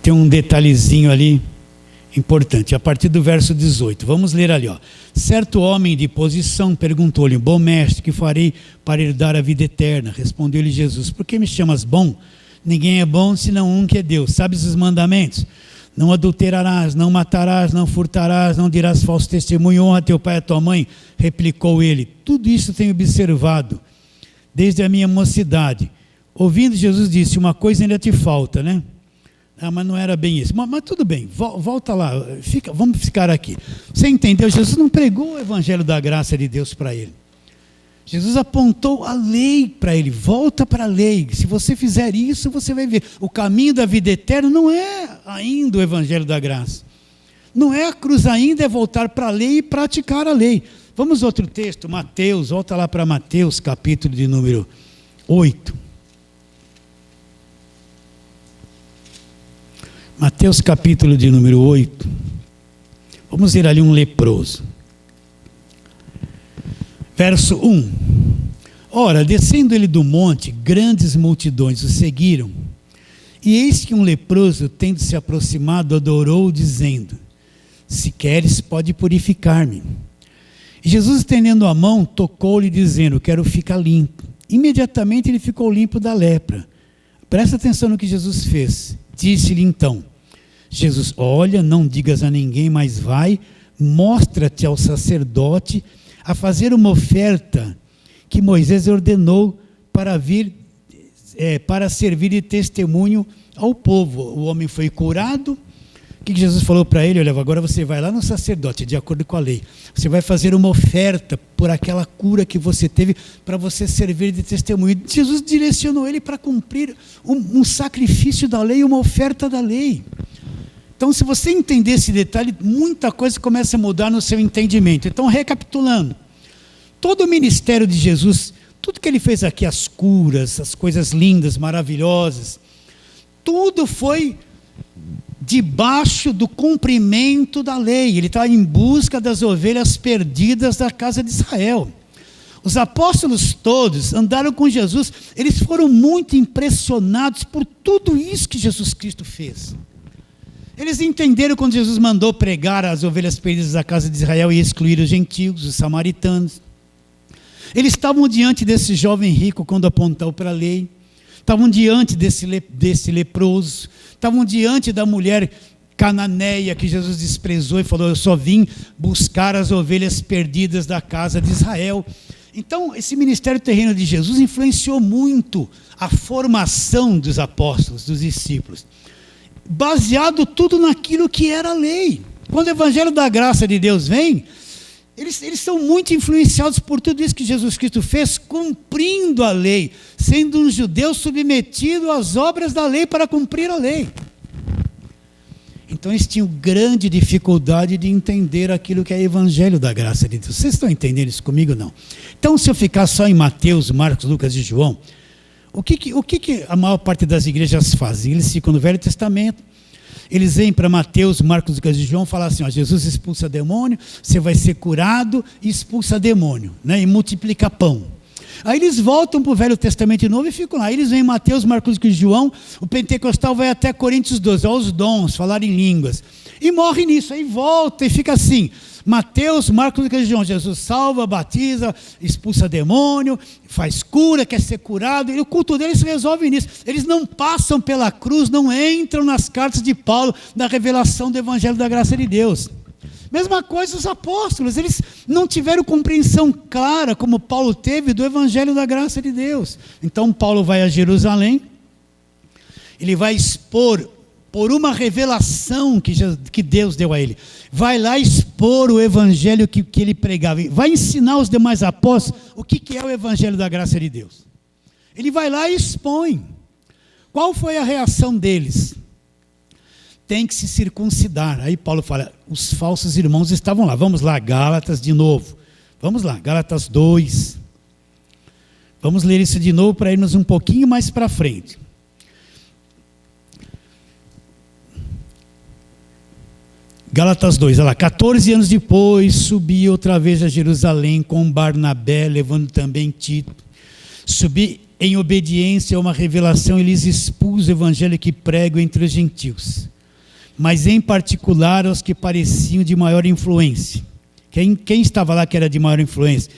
Tem um detalhezinho ali importante, a partir do verso 18, vamos ler ali, ó. Certo homem de posição perguntou-lhe: bom mestre, que farei para herdar a vida eterna? Respondeu-lhe Jesus: por que me chamas bom? Ninguém é bom senão um, que é Deus. Sabes os mandamentos? Não adulterarás, não matarás, não furtarás, não dirás falso testemunho, honra teu pai e a tua mãe. Replicou ele: tudo isso tenho observado desde a minha mocidade. Ouvindo, Jesus disse: uma coisa ainda te falta, né? Mas não era bem isso. Mas tudo bem, volta lá, vamos ficar aqui. Você entendeu? Jesus não pregou o evangelho da graça de Deus para ele. Jesus apontou a lei para ele: volta para a lei. Se você fizer isso, você vai ver. O caminho da vida eterna não é ainda o evangelho da graça. Não é a cruz ainda, é voltar para a lei e praticar a lei. Vamos outro texto, Mateus, volta lá para Mateus, capítulo de número 8. Mateus capítulo de número 8, vamos ver ali um leproso. Verso 1. Ora, descendo ele do monte, grandes multidões o seguiram. E eis que um leproso, tendo se aproximado, adorou, dizendo: se queres, pode purificar-me. E Jesus, estendendo a mão, tocou-lhe, dizendo: quero ficar limpo. Imediatamente ele ficou limpo da lepra. Presta atenção no que Jesus fez. Disse-lhe então Jesus: olha, não digas a ninguém, mas vai, mostra-te ao sacerdote, a fazer uma oferta que Moisés ordenou para servir de testemunho ao povo. O homem foi curado. O que Jesus falou para ele? Olha, agora você vai lá no sacerdote, de acordo com a lei. Você vai fazer uma oferta por aquela cura que você teve, para você servir de testemunho. Jesus direcionou ele para cumprir um sacrifício da lei, uma oferta da lei. Então, se você entender esse detalhe, muita coisa começa a mudar no seu entendimento. Então, recapitulando, todo o ministério de Jesus, tudo que ele fez aqui, as curas, as coisas lindas, maravilhosas, tudo foi debaixo do cumprimento da lei. Ele está em busca das ovelhas perdidas da casa de Israel. Os apóstolos todos andaram com Jesus, eles foram muito impressionados por tudo isso que Jesus Cristo fez. Eles entenderam quando Jesus mandou pregar as ovelhas perdidas da casa de Israel e excluir os gentios, os samaritanos. Eles estavam diante desse jovem rico quando apontou para a lei, estavam diante desse leproso, estavam diante da mulher cananeia que Jesus desprezou e falou: eu só vim buscar as ovelhas perdidas da casa de Israel. Então, esse ministério terreno de Jesus influenciou muito a formação dos apóstolos, dos discípulos, baseado tudo naquilo que era a lei. Quando o evangelho da graça de Deus vem, eles são muito influenciados por tudo isso que Jesus Cristo fez, cumprindo a lei, sendo um judeu submetido às obras da lei para cumprir a lei. Então eles tinham grande dificuldade de entender aquilo que é o evangelho da graça de Deus. Vocês estão entendendo isso comigo ou não? Então, se eu ficar só em Mateus, Marcos, Lucas e João, o que a maior parte das igrejas fazem? Eles ficam no Velho Testamento, eles vêm para Mateus, Marcos, Lucas e João falar assim: ó, Jesus expulsa demônio, você vai ser curado e expulsa demônio, né, e multiplica pão. Aí eles voltam para o Velho Testamento de novo e ficam lá. Aí eles vêm em Mateus, Marcos e João, o pentecostal vai até Coríntios 12, aos dons, falar em línguas. E morre nisso, aí volta e fica assim. Mateus, Marcos e João, Jesus salva, batiza, expulsa demônio, faz cura, quer ser curado, e o culto deles resolve nisso. Eles não passam pela cruz, não entram nas cartas de Paulo, na revelação do Evangelho da graça de Deus. Mesma coisa os apóstolos, eles não tiveram compreensão clara, como Paulo teve, do Evangelho da graça de Deus. Então Paulo vai a Jerusalém, ele vai expor, por uma revelação que Deus deu a ele, vai lá expor o Evangelho que ele pregava, vai ensinar os demais apóstolos o que é o Evangelho da graça de Deus. Ele vai lá e expõe. Qual foi a reação deles? Tem que se circuncidar. Aí Paulo fala, os falsos irmãos estavam lá. Vamos lá, Gálatas de novo. Vamos lá, Gálatas 2. Vamos ler isso de novo para irmos um pouquinho mais para frente. Gálatas 2, olha lá. 14 anos depois, subi outra vez a Jerusalém com Barnabé, levando também Tito. Subi em obediência a uma revelação e lhes expus o evangelho que prego entre os gentios, mas em particular aos que pareciam de maior influência. Quem estava lá que era de maior influência?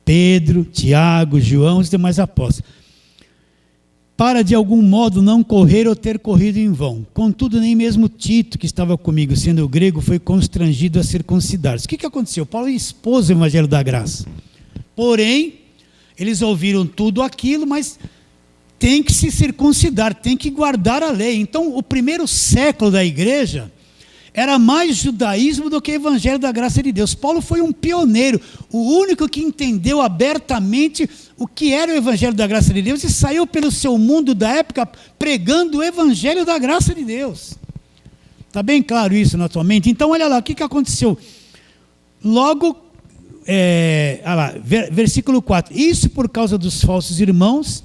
Pedro, Tiago, João e os demais apóstolos. Para de algum modo não correr ou ter corrido em vão. Contudo, nem mesmo Tito, que estava comigo, sendo grego, foi constrangido a circuncidar-se. O que aconteceu? Paulo expôs o evangelho da graça. Porém, eles ouviram tudo aquilo, mas tem que se circuncidar, tem que guardar a lei. Então, o primeiro século da igreja era mais judaísmo do que evangelho da graça de Deus. Paulo foi um pioneiro, o único que entendeu abertamente o que era o evangelho da graça de Deus e saiu pelo seu mundo da época pregando o evangelho da graça de Deus. Está bem claro isso na tua mente? Então, olha lá, o que aconteceu? Logo, versículo 4. Isso por causa dos falsos irmãos,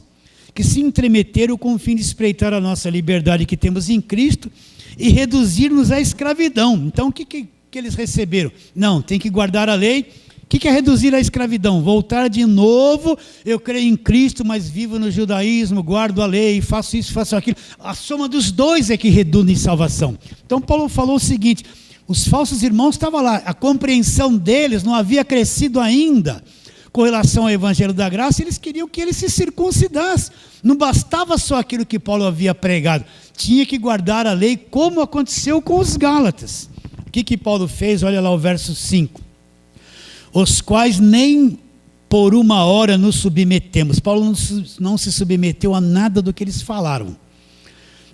que se entremeteram com o fim de espreitar a nossa liberdade que temos em Cristo e reduzir-nos à escravidão. Então, o que eles receberam? Não, tem que guardar a lei. O que é reduzir à escravidão? Voltar de novo, eu creio em Cristo, mas vivo no judaísmo, guardo a lei, faço isso, faço aquilo. A soma dos dois é que reduz em salvação. Então, Paulo falou o seguinte, os falsos irmãos estavam lá, a compreensão deles não havia crescido ainda com relação ao evangelho da graça, eles queriam que ele se circuncidasse. Não bastava só aquilo que Paulo havia pregado, tinha que guardar a lei, como aconteceu com os Gálatas. O que Paulo fez? Olha lá o verso 5. Os quais nem por uma hora nos submetemos. Paulo não se submeteu a nada do que eles falaram.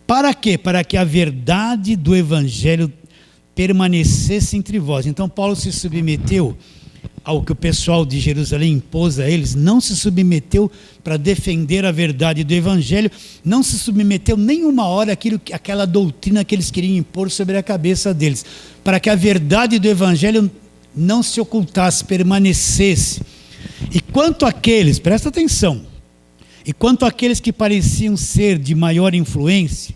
Para quê? Para que a verdade do evangelho permanecesse entre vós. Então Paulo se submeteu ao que o pessoal de Jerusalém impôs a eles, não se submeteu para defender a verdade do evangelho, não se submeteu nem uma hora àquela doutrina que eles queriam impor sobre a cabeça deles, para que a verdade do evangelho não se ocultasse, permanecesse. E quanto àqueles, presta atenção, e quanto àqueles que pareciam ser de maior influência,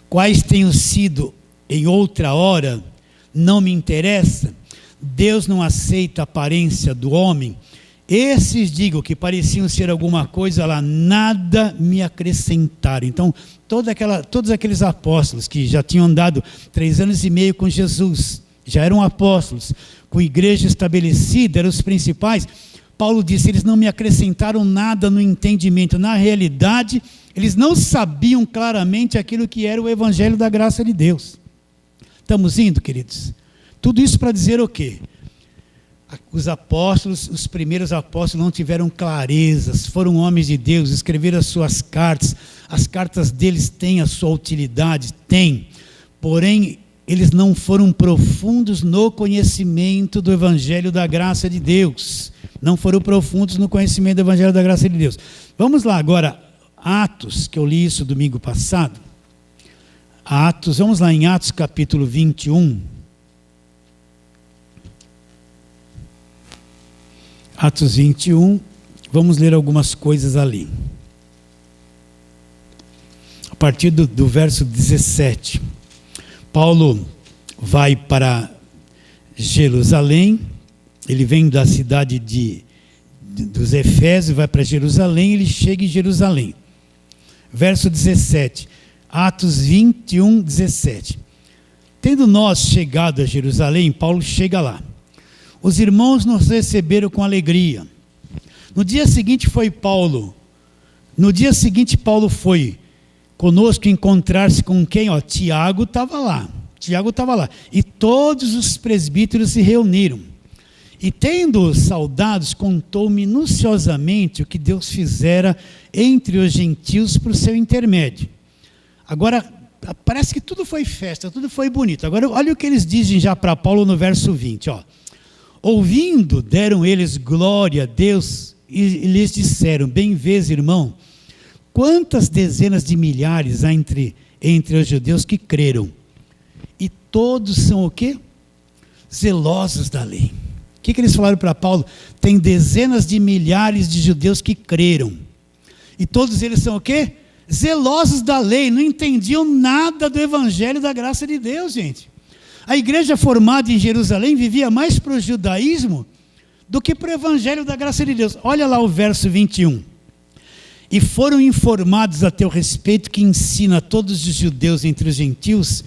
quais tenham sido em outra hora, não me interessa. Deus não aceita a aparência do homem, Esses, digo, que pareciam ser alguma coisa lá, nada me acrescentaram. Então, todos aqueles apóstolos que já tinham andado 3 anos e meio com Jesus, já eram apóstolos, com igreja estabelecida, eram os principais. Paulo disse, eles não me acrescentaram nada no entendimento. Na realidade, eles não sabiam claramente aquilo que era o evangelho da graça de Deus. Estamos indo, queridos? Tudo isso para dizer o quê? Os apóstolos, os primeiros apóstolos não tiveram clarezas, foram homens de Deus, escreveram as suas cartas, as cartas deles têm a sua utilidade, têm, porém eles não foram profundos no conhecimento do evangelho da graça de Deus, não foram profundos no conhecimento do evangelho da graça de Deus. Vamos lá agora, Atos, que eu li isso domingo passado, Atos, vamos lá em Atos capítulo 21, Atos 21, vamos ler algumas coisas ali. A partir do verso 17. Paulo vai para Jerusalém, ele vem da cidade dos Efésios, vai para Jerusalém, ele chega em Jerusalém. Verso 17, Atos 21, 17. Tendo nós chegado a Jerusalém, Paulo chega lá. Os irmãos nos receberam com alegria. No dia seguinte Paulo foi conosco encontrar-se com quem? Tiago estava lá. E todos os presbíteros se reuniram. E tendo saudados, contou minuciosamente o que Deus fizera entre os gentios por seu intermédio. Agora, parece que tudo foi festa, tudo foi bonito. Agora, olha o que eles dizem já para Paulo no verso 20, Ouvindo, deram eles glória a Deus e lhes disseram, bem vês, irmão, quantas dezenas de milhares há entre os judeus que creram. E todos são o quê? Zelosos da lei. O que eles falaram para Paulo? Tem dezenas de milhares de judeus que creram. E todos eles são o quê? Zelosos da lei, não entendiam nada do evangelho da graça de Deus, gente. A igreja formada em Jerusalém vivia mais para o judaísmo do que para o evangelho da graça de Deus. Olha lá o verso 21. E foram informados a teu respeito que ensina a todos os judeus entre os gentios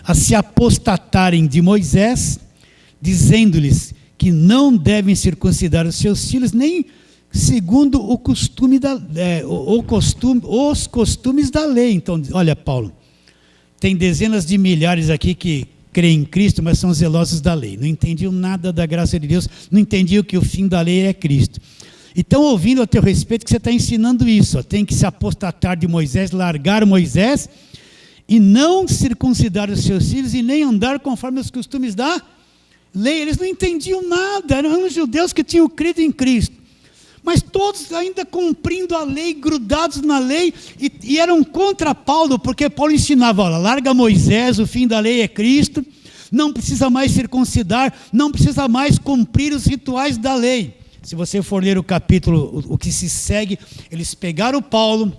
a se apostatarem de Moisés, dizendo-lhes que não devem circuncidar os seus filhos, nem segundo os costumes da lei. Então, olha, Paulo, tem dezenas de milhares aqui que creem em Cristo, mas são zelosos da lei. Não entendiam nada da graça de Deus, não entendiam que o fim da lei é Cristo. Então, ouvindo a teu respeito, que você está ensinando isso, tem que se apostatar de Moisés, largar Moisés, e não circuncidar os seus filhos, e nem andar conforme os costumes da lei. Eles não entendiam nada, eram os judeus que tinham crido em Cristo. Mas todos ainda cumprindo a lei, grudados na lei, e eram contra Paulo, porque Paulo ensinava, olha, larga Moisés, o fim da lei é Cristo, não precisa mais circuncidar, não precisa mais cumprir os rituais da lei. Se você for ler o capítulo, o que se segue, eles pegaram Paulo,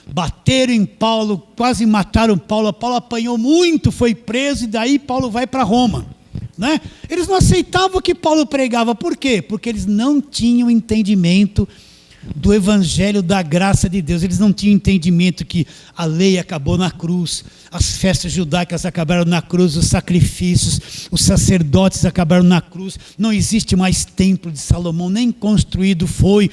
bateram em Paulo, quase mataram Paulo apanhou muito, foi preso, e daí Paulo vai para Roma. Né? Eles não aceitavam o que Paulo pregava. Por quê? Porque eles não tinham entendimento do evangelho da graça de Deus. Eles não tinham entendimento que a lei acabou na cruz, as festas judaicas acabaram na cruz, os sacrifícios, os sacerdotes acabaram na cruz, não existe mais templo de Salomão, nem construído foi.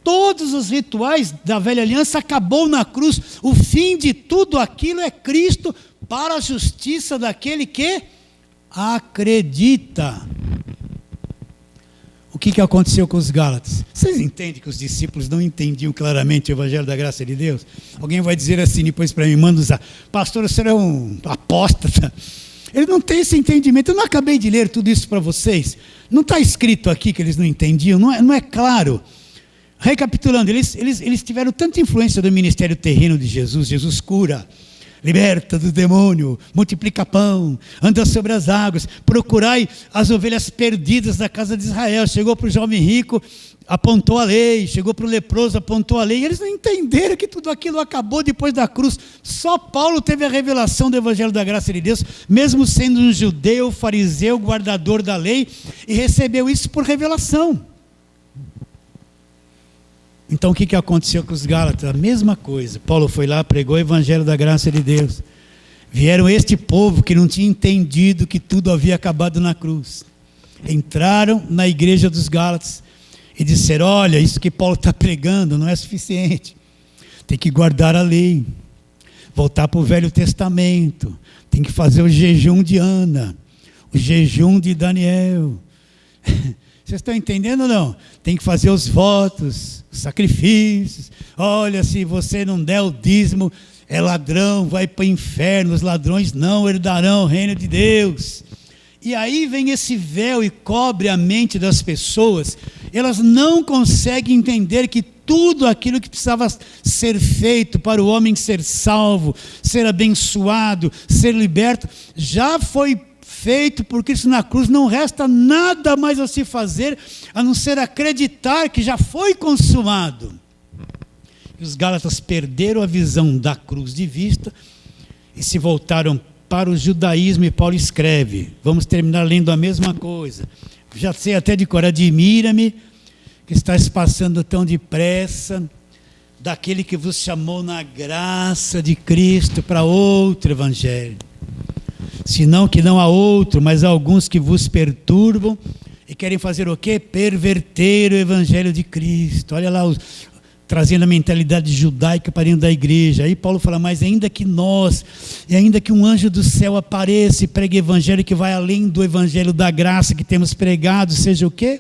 Todos os rituais da velha aliança acabou na cruz. O fim de tudo aquilo é Cristo para a justiça daquele que acredita. O que aconteceu com os Gálatas? Vocês entendem que os discípulos não entendiam claramente o evangelho da graça de Deus? Alguém vai dizer assim depois para mim, manda usar, pastor, o senhor é um apóstata. Ele não tem esse entendimento. Eu não acabei de ler tudo isso para vocês. Não está escrito aqui que eles não entendiam, não é claro. Recapitulando, eles tiveram tanta influência do ministério terreno de Jesus. Jesus cura, liberta do demônio, multiplica pão, anda sobre as águas, procurai as ovelhas perdidas da casa de Israel. Chegou para o jovem rico, apontou a lei, chegou para o leproso, apontou a lei. E eles não entenderam que tudo aquilo acabou depois da cruz. Só Paulo teve a revelação do evangelho da graça de Deus, mesmo sendo um judeu, fariseu, guardador da lei, e recebeu isso por revelação. Então o que aconteceu com os Gálatas? A mesma coisa. Paulo foi lá, pregou o evangelho da graça de Deus. Vieram este povo que não tinha entendido que tudo havia acabado na cruz. Entraram na igreja dos Gálatas e disseram: olha, isso que Paulo está pregando não é suficiente. Tem que guardar a lei, voltar para o Velho Testamento, tem que fazer o jejum de Ana, o jejum de Daniel. Vocês estão entendendo ou não? Tem que fazer os votos, os sacrifícios. Olha, se você não der o dízimo, é ladrão, vai para o inferno. Os ladrões não herdarão o reino de Deus. E aí vem esse véu e cobre a mente das pessoas. Elas não conseguem entender que tudo aquilo que precisava ser feito para o homem ser salvo, ser abençoado, ser liberto, já foi feito por Cristo na cruz. Não resta nada mais a se fazer, a não ser acreditar que já foi consumado. E os Gálatas perderam a visão da cruz de vista e se voltaram para o judaísmo, e Paulo escreve, vamos terminar lendo a mesma coisa, já sei até de cor: admira-me que estás passando tão depressa daquele que vos chamou na graça de Cristo para outro evangelho, senão que não há outro, mas há alguns que vos perturbam e querem fazer o quê? Perverter o evangelho de Cristo. Olha lá, trazendo a mentalidade judaica para dentro da igreja. Aí Paulo fala: mas ainda que nós, e ainda que um anjo do céu apareça e pregue evangelho que vai além do evangelho da graça que temos pregado, seja o quê?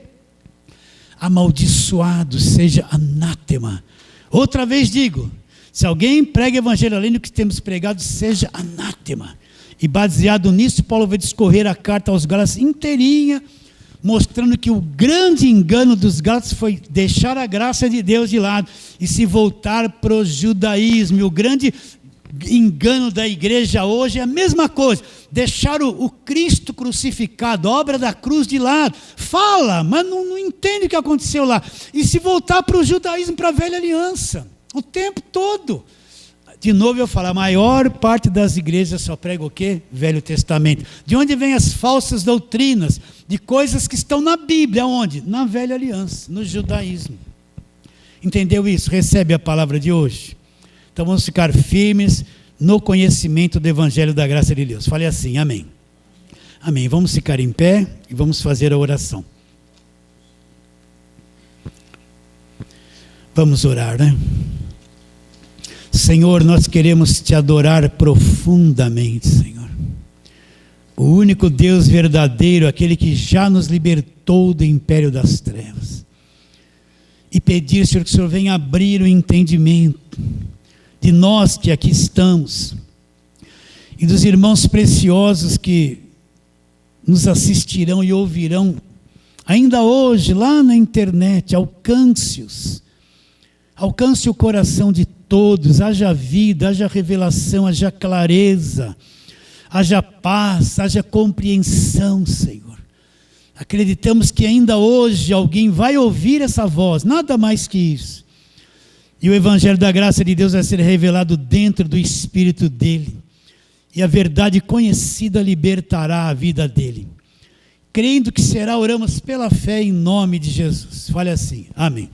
Amaldiçoado, seja anátema. Outra vez digo, se alguém prega evangelho além do que temos pregado, seja anátema. E baseado nisso, Paulo vai discorrer a carta aos Gálatas inteirinha, mostrando que o grande engano dos Gálatas foi deixar a graça de Deus de lado e se voltar para o judaísmo. E o grande engano da igreja hoje é a mesma coisa: deixar o Cristo crucificado, a obra da cruz de lado. Fala, mas não entende o que aconteceu lá. E se voltar para o judaísmo, para a velha aliança, o tempo todo. De novo eu falo, a maior parte das igrejas só prega o quê? Velho Testamento. De onde vêm as falsas doutrinas? De coisas que estão na Bíblia. Onde? Na velha aliança, no judaísmo. Entendeu isso? Recebe a palavra de hoje? Então vamos ficar firmes no conhecimento do evangelho da graça de Deus. Fale assim, amém. Amém. Vamos ficar em pé e vamos fazer a oração. Vamos orar, né? Senhor, nós queremos te adorar profundamente, Senhor. O único Deus verdadeiro, aquele que já nos libertou do império das trevas. E pedir, Senhor, que o Senhor venha abrir o entendimento de nós que aqui estamos e dos irmãos preciosos que nos assistirão e ouvirão ainda hoje lá na internet. Alcance-os, alcance o coração de todos, haja vida, haja revelação, haja clareza, haja paz, haja compreensão, Senhor. Acreditamos que ainda hoje alguém vai ouvir essa voz, nada mais que isso. E o evangelho da graça de Deus vai ser revelado dentro do espírito dele. E a verdade conhecida libertará a vida dele. Crendo que será, oramos pela fé em nome de Jesus. Fale assim, amém.